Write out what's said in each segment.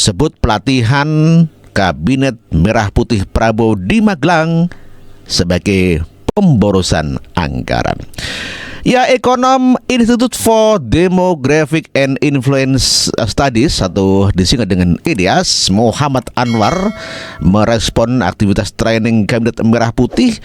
sebut pelatihan Kabinet Merah Putih Prabowo di Magelang sebagai pemborosan anggaran. Ya, ekonom Institute for Demographic and Influence Studies atau disingkat dengan IDIAS, Muhammad Anwar merespon aktivitas training Kabinet Merah Putih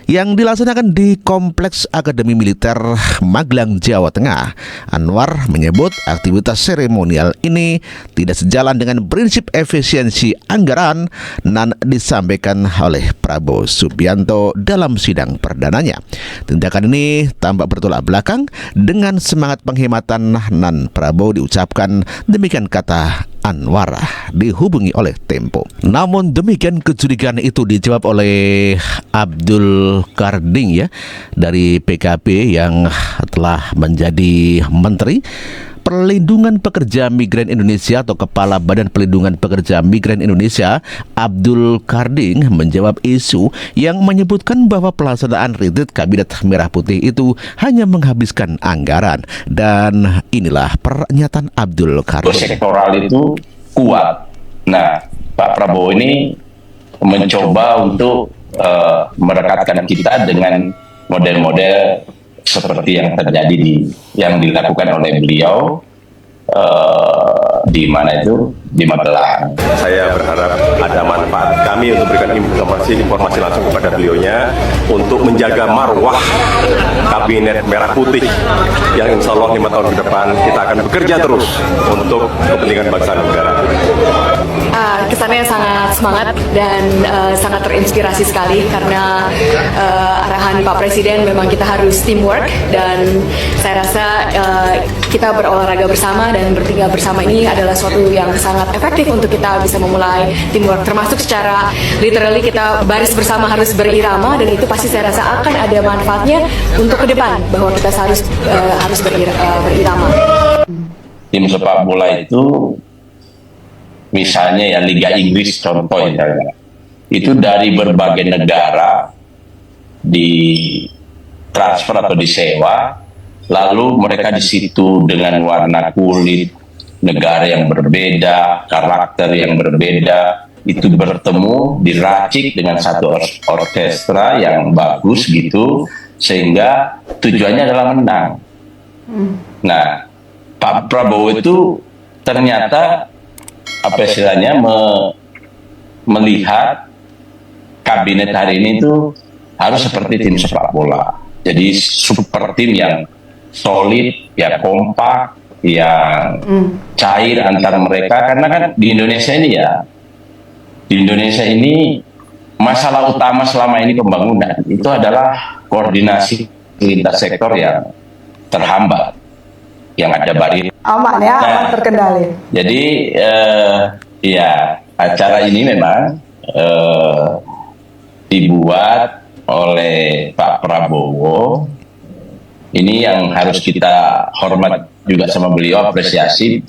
yang dilaksanakan di Kompleks Akademi Militer Magelang, Jawa Tengah. Anwar menyebut aktivitas seremonial ini tidak sejalan dengan prinsip efisiensi anggaran yang disampaikan oleh Prabowo Subianto dalam sidang perdananya. Tindakan ini tampak bertolak belakang dengan semangat penghematan nan Prabowo diucapkan, demikian kata Anwar dihubungi oleh Tempo. Namun demikian kecurigaan itu dijawab oleh Abdul Karding ya dari PKB yang telah menjadi Menteri Perlindungan Pekerja Migran Indonesia atau Kepala Badan Perlindungan Pekerja Migran Indonesia. Abdul Karding menjawab isu yang menyebutkan bahwa pelaksanaan retreat Kabinet Merah Putih itu hanya menghabiskan anggaran, dan inilah pernyataan Abdul Karding. Sektoral itu kuat. Nah, Pak Prabowo ini mencoba untuk merekatkan kita dengan model-model seperti yang terjadi yang dilakukan oleh beliau di mana itu, di Magelang. Saya berharap ada manfaat kami untuk berikan informasi langsung kepada beliaunya untuk menjaga marwah Kabinet Merah Putih yang insya Allah 5 tahun ke depan kita akan bekerja terus untuk kepentingan bangsa dan negara. Kesannya sangat semangat dan sangat terinspirasi sekali karena arahan Pak Presiden memang kita harus teamwork, dan saya rasa kita berolahraga bersama dan bertinggal bersama ini adalah suatu yang sangat efektif untuk kita bisa memulai teamwork, termasuk secara literally kita baris bersama harus berirama, dan itu pasti saya rasa akan ada manfaatnya untuk ke depan bahwa kita harus berirama. Tim sepak bola itu misalnya ya Liga Inggris contohnya, itu dari berbagai negara di transfer atau disewa, lalu mereka di situ dengan warna kulit negara yang berbeda, karakter yang berbeda, itu bertemu, diracik dengan satu orkestra yang bagus gitu, sehingga tujuannya adalah menang. Nah, Pak Prabowo itu ternyata apa istilahnya melihat kabinet hari ini itu harus seperti tim sepak bola. Jadi super tim yang solid, ya kompak, yang cair antar mereka. Karena kan di Indonesia ini masalah utama selama ini pembangunan itu adalah koordinasi lintas sektor yang terhambat, yang ada barier. Aman ya, aman terkendali. Jadi ya acara ini memang dibuat oleh Pak Prabowo. Ini yang harus kita hormat juga sama beliau, apresiasi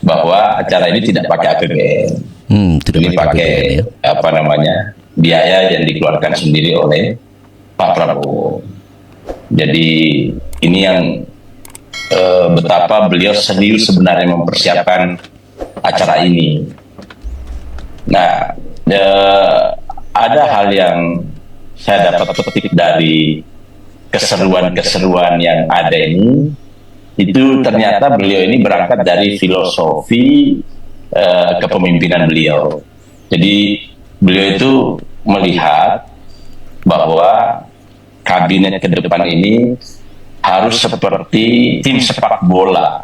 bahwa acara ini tidak pakai APBN. Ini pakai biaya yang dikeluarkan sendiri oleh Pak Prabowo. Jadi ini yang betapa beliau serius sebenarnya mempersiapkan acara ini. Nah, ada hal yang saya dapat petik dari keseruan-keseruan yang ada ini. Itu ternyata beliau ini berangkat dari filosofi kepemimpinan beliau. Jadi beliau itu melihat bahwa kabinet ke depan ini harus seperti tim sepak bola.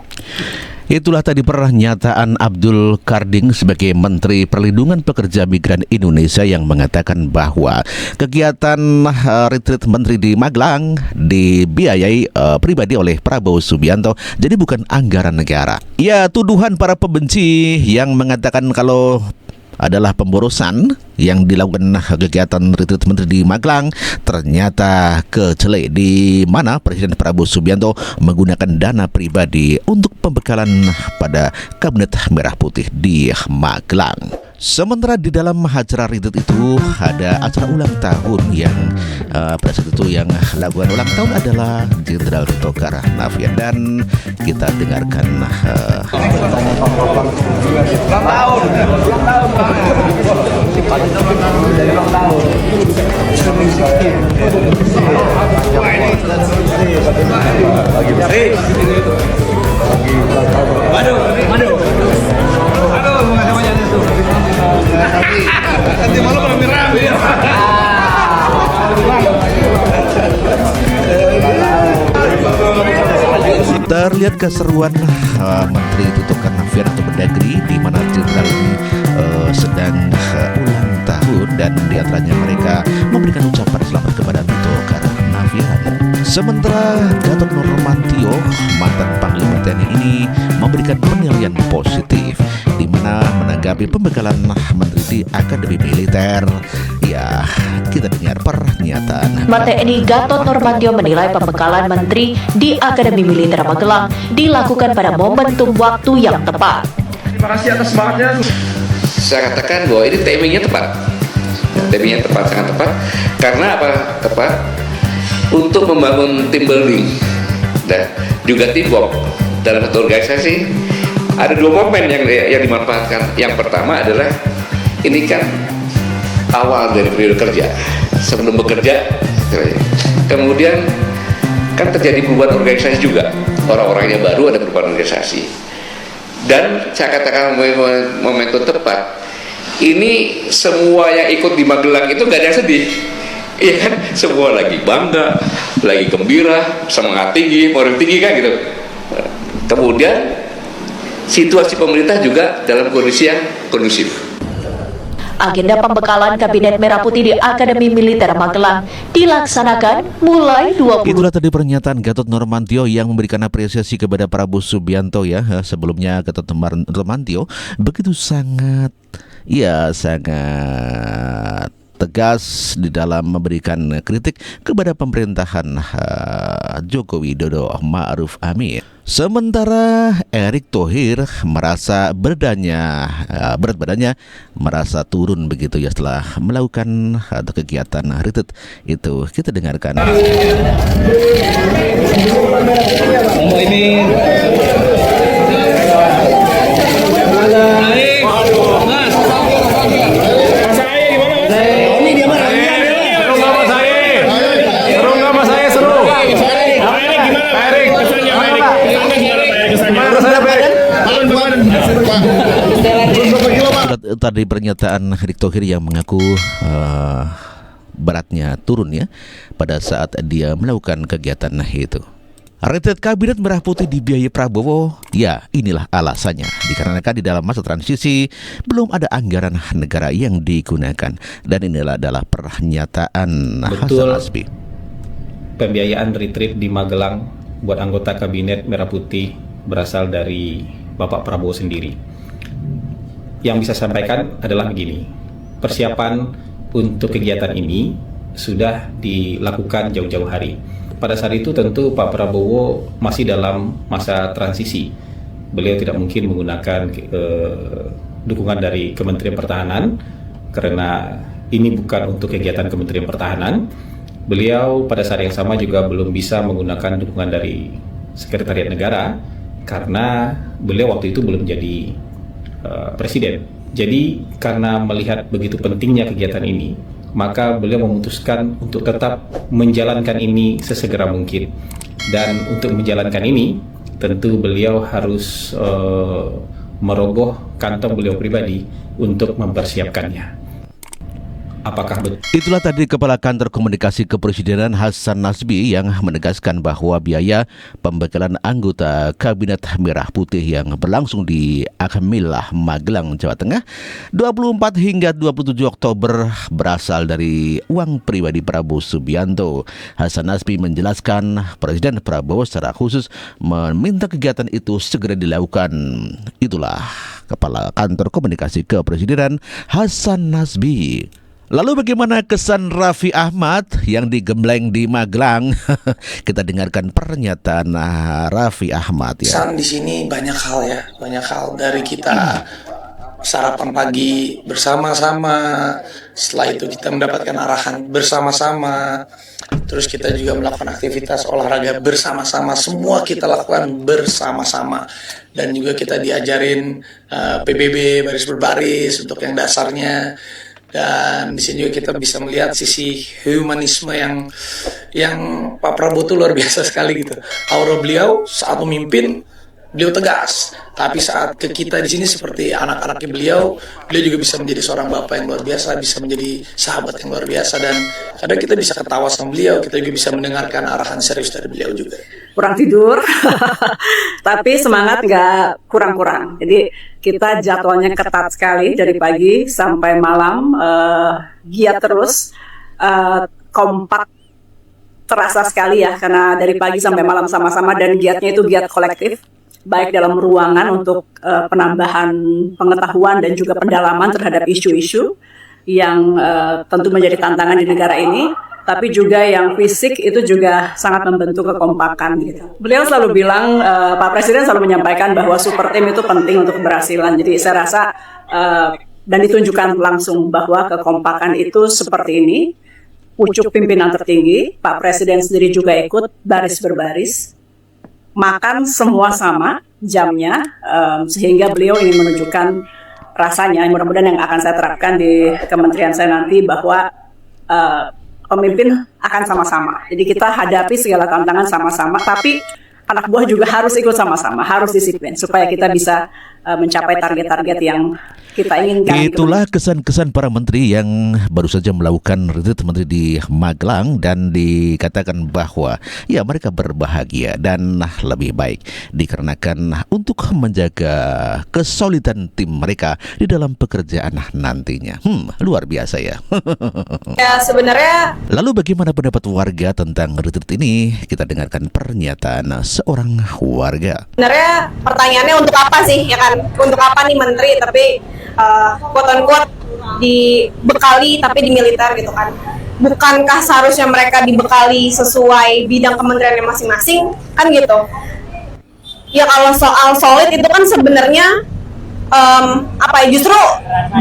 Itulah tadi pernyataan Abdul Karding sebagai Menteri Perlindungan Pekerja Migran Indonesia yang mengatakan bahwa kegiatan retreat Menteri di Magelang dibiayai pribadi oleh Prabowo Subianto, jadi bukan anggaran negara. Ya, tuduhan para pembenci yang mengatakan kalau adalah pemborosan yang dilakukan kegiatan retreat Menteri di Magelang ternyata kecele, di mana Presiden Prabowo Subianto menggunakan dana pribadi untuk pembekalan pada Kabinet Merah Putih di Magelang. Sementara di dalam acara retreat itu ada acara ulang tahun yang pada saat itu yang lakukan ulang tahun adalah Jenderal Tito Karnavian, dan kita dengarkan terlihat keseruan Menteri Tito Karnavian atau Mendagri, di mana jenderal ini sedang ulang tahun, dan diantaranya mereka memberikan ucapan selamat kepada Tito Karnavian. Sementara Gatot Nurmantio, mantan Panglima TNI ini memberikan penilaian positif, di mana menanggapi pembekalan Menteri di Akademi Militer. Ya, kita dengar pernyataan TNI Gatot Nurmantio menilai pembekalan Menteri di Akademi Militer Magelang dilakukan pada momentum waktu yang tepat. Terima kasih atas semangatnya. Saya katakan bahwa ini timingnya tepat. Timingnya tepat, sangat tepat. Karena apa? Tepat untuk membangun team building dan juga teamwork dalam satu organisasi. Ada dua momen yang dimanfaatkan. Yang pertama adalah ini kan awal dari periode kerja, sebelum bekerja, kemudian kan terjadi perubahan organisasi juga, orang-orangnya baru, ada perubahan organisasi, dan saya katakan momentum tepat. Ini semua yang ikut di Magelang itu gak ada yang sedih, iya kan? Semua lagi bangga, lagi gembira, semangat tinggi, moral tinggi kan gitu. Kemudian situasi pemerintah juga dalam kondisi yang kondusif. Agenda pembekalan Kabinet Merah Putih di Akademi Militer Magelang dilaksanakan mulai 20. Itulah tadi pernyataan Gatot Nurmantio yang memberikan apresiasi kepada Prabowo Subianto ya. Sebelumnya Gatot Nurmantio begitu sangat tegas di dalam memberikan kritik kepada pemerintahan Joko Widodo Ma'ruf Amin. Sementara Erick Thohir merasa berat badannya merasa turun begitu ya setelah melakukan kegiatan retreat itu. Kita dengarkan. Tadi pernyataan Erick Thohir yang mengaku beratnya turun ya pada saat dia melakukan kegiatan itu. Retreat Kabinet Merah Putih dibiayai Prabowo, ya inilah alasannya. Dikarenakan di dalam masa transisi belum ada anggaran negara yang digunakan, dan inilah adalah pernyataan Hasan Nasbi. Pembiayaan retreat di Magelang buat anggota Kabinet Merah Putih berasal dari Bapak Prabowo sendiri. Yang bisa sampaikan adalah begini, persiapan untuk kegiatan ini sudah dilakukan jauh-jauh hari. Pada saat itu tentu Pak Prabowo masih dalam masa transisi. Beliau tidak mungkin menggunakan dukungan dari Kementerian Pertahanan, karena ini bukan untuk kegiatan Kementerian Pertahanan. Beliau pada saat yang sama juga belum bisa menggunakan dukungan dari Sekretariat Negara, karena beliau waktu itu belum jadi presiden. Jadi karena melihat begitu pentingnya kegiatan ini, maka beliau memutuskan untuk tetap menjalankan ini sesegera mungkin. Dan untuk menjalankan ini, tentu beliau harus merogoh kantong beliau pribadi untuk mempersiapkannya. Apakah betul? Itulah tadi Kepala Kantor Komunikasi Kepresidenan Hasan Nasbi yang menegaskan bahwa biaya pembekalan anggota Kabinet Merah Putih yang berlangsung di Akmilah Magelang, Jawa Tengah 24 hingga 27 Oktober berasal dari uang pribadi Prabowo Subianto. Hasan Nasbi menjelaskan Presiden Prabowo secara khusus meminta kegiatan itu segera dilakukan. Itulah Kepala Kantor Komunikasi Kepresidenan Hasan Nasbi. Lalu bagaimana kesan Raffi Ahmad yang digembleng di Magelang? Kita dengarkan pernyataan Raffi Ahmad ya. Kesan di sini banyak hal ya, banyak hal dari kita sarapan pagi bersama-sama, setelah itu kita mendapatkan arahan bersama-sama, terus kita juga melakukan aktivitas olahraga bersama-sama, semua kita lakukan bersama-sama, dan juga kita diajarin PBB baris berbaris untuk yang dasarnya, dan di sini juga kita bisa melihat sisi humanisme yang Pak Prabowo itu luar biasa sekali gitu. Aura beliau saat memimpin, beliau tegas, tapi saat ke kita di sini seperti anak-anaknya beliau juga bisa menjadi seorang bapak yang luar biasa, bisa menjadi sahabat yang luar biasa, dan kadang kita bisa ketawa sama beliau, kita juga bisa mendengarkan arahan serius dari beliau juga. Kurang tidur, tapi semangat nggak kurang-kurang. Jadi kita jadwalnya ketat sekali dari pagi sampai malam, giat terus, kompak terasa sekali ya, karena dari pagi sampai malam sama-sama, dan giatnya itu giat kolektif, baik dalam ruangan untuk penambahan pengetahuan dan juga pendalaman terhadap isu-isu yang tentu menjadi tantangan di negara ini, tapi juga yang fisik itu juga sangat membentuk kekompakan gitu. Beliau selalu bilang, Pak Presiden selalu menyampaikan bahwa super team itu penting untuk keberhasilan. Jadi saya rasa dan ditunjukkan langsung bahwa kekompakan itu seperti ini. Pucuk pimpinan tertinggi, Pak Presiden sendiri juga ikut baris berbaris, makan semua sama jamnya, sehingga beliau ingin menunjukkan rasanya, mudah-mudahan yang akan saya terapkan di kementerian saya nanti, bahwa pemimpin akan sama-sama. Jadi kita hadapi segala tantangan sama-sama, tapi anak buah juga harus ikut sama-sama, harus disiplin supaya kita bisa mencapai target-target yang kita inginkan. Itulah kesan-kesan para menteri yang baru saja melakukan retreat menteri di Magelang, dan dikatakan bahwa ya mereka berbahagia dan lebih baik dikarenakan untuk menjaga kesolidan tim mereka di dalam pekerjaan nantinya. Luar biasa ya. Ya sebenarnya. Lalu bagaimana pendapat warga tentang retreat ini? Kita dengarkan pernyataan seorang warga. Sebenarnya pertanyaannya untuk apa sih, ya kan? Untuk apa nih menteri, tapi quote-unquote dibekali tapi di militer gitu kan. Bukankah seharusnya mereka dibekali sesuai bidang kementeriannya masing-masing, kan gitu. Ya kalau soal solid itu kan sebenarnya justru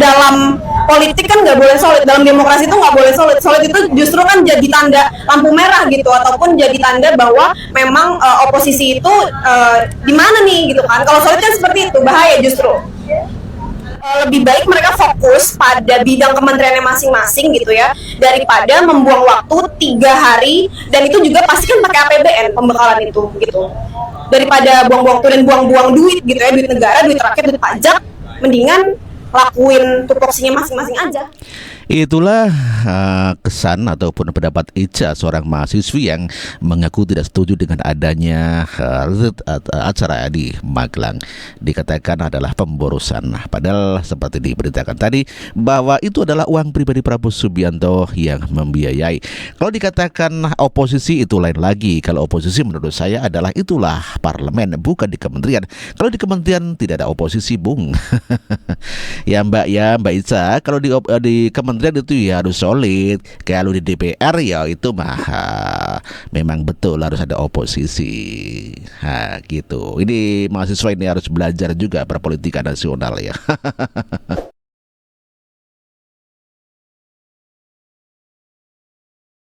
dalam politik kan nggak boleh solid, dalam demokrasi itu nggak boleh solid. Solid itu justru kan jadi tanda lampu merah gitu, ataupun jadi tanda bahwa memang oposisi itu di mana nih gitu kan. Kalau solid kan seperti itu, bahaya justru. Lebih baik mereka fokus pada bidang kementeriannya masing-masing gitu ya, daripada membuang waktu 3 hari, dan itu juga pasti kan pakai APBN pembekalan itu gitu, daripada buang-buang waktu dan buang-buang duit gitu ya, duit negara, duit rakyat, duit pajak, mendingan lakuin tupoksinya masing-masing aja. Itulah kesan ataupun pendapat Ica, seorang mahasiswi yang mengaku tidak setuju dengan adanya acara di Magelang. Dikatakan adalah pemborosan. Padahal seperti diberitakan tadi bahwa itu adalah uang pribadi Prabowo Subianto yang membiayai. Kalau dikatakan oposisi itu lain lagi. Kalau oposisi menurut saya adalah itulah parlemen, bukan di kementerian. Kalau di kementerian tidak ada oposisi, Bung. Ya Mbak Ica, kalau di kementerian itu ya harus solid. Kalau di DPR ya itu memang betul harus ada oposisi. Gitu. Ini mahasiswa ini harus belajar juga perpolitikan nasional ya.